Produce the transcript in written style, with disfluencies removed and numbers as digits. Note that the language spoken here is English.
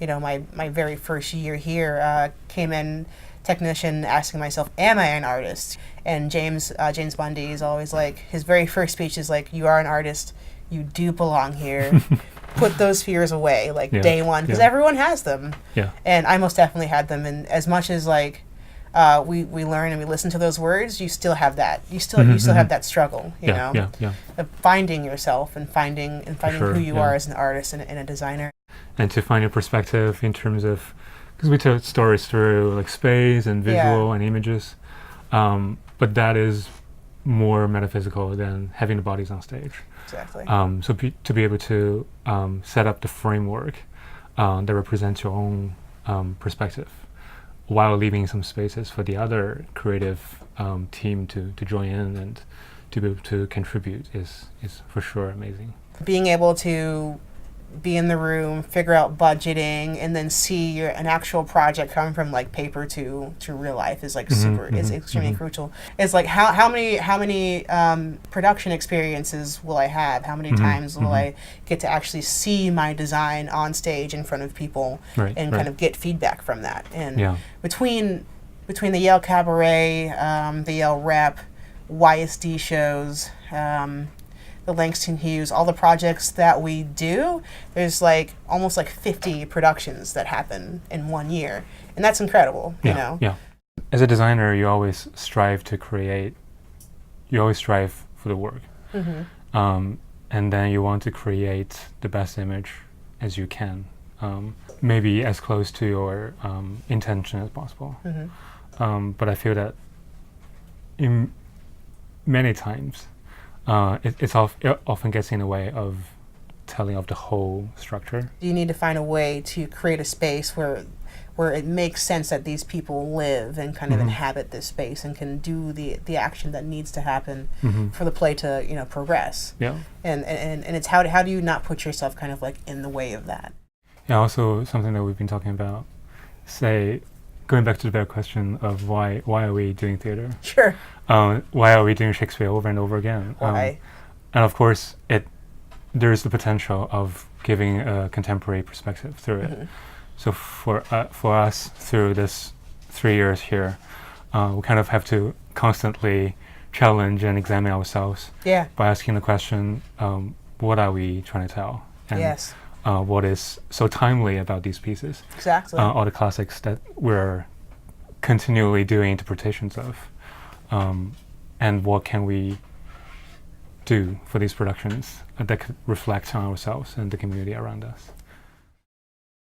my very first year here, came in technician asking myself, am I an artist? And James Bundy is always like, his very first speech is like, you are an artist, you do belong here. Put those fears away, like day one, because everyone has them. Yeah. And I most definitely had them. And as much as like we learn and we listen to those words, you still have that. You still have that struggle, you know, of finding yourself and finding who you are as an artist and a designer. And to find your perspective in terms of, because we tell stories through like space and visual and images, but that is more metaphysical than having the bodies on stage. Exactly. So to be able to set up the framework that represents your own perspective, while leaving some spaces for the other creative team to join in and to be able to contribute is for sure amazing. Being able to be in the room, figure out budgeting, and then see an actual project come from like paper to real life is like is extremely crucial. It's like how many production experiences will I have? How many times will I get to actually see my design on stage in front of people and kind of get feedback from that? And between the Yale Cabaret, the Yale Rep, YSD shows, the Langston Hughes, all the projects that we do, there's like almost like 50 productions that happen in 1 year. And that's incredible, you know? Yeah. As a designer, you always strive to create, you always strive for the work. And then you want to create the best image as you can, maybe as close to your intention as possible. But I feel that in many times, it often gets in the way of telling of the whole structure. You need to find a way to create a space where it makes sense that these people live and kind of inhabit this space and can do the action that needs to happen for the play to progress. Yeah. And it's how do you not put yourself kind of like in the way of that? Yeah. Also something that we've been talking about, say, going back to the better question of why are we doing theater? Sure. Why are we doing Shakespeare over and over again? Why? And of course, there's the potential of giving a contemporary perspective through it. So for us, through this 3 years here, we kind of have to constantly challenge and examine ourselves by asking the question, what are we trying to tell? And what is so timely about these pieces? Exactly. All the classics that we're continually doing interpretations of. And what can we do for these productions that could reflect on ourselves and the community around us?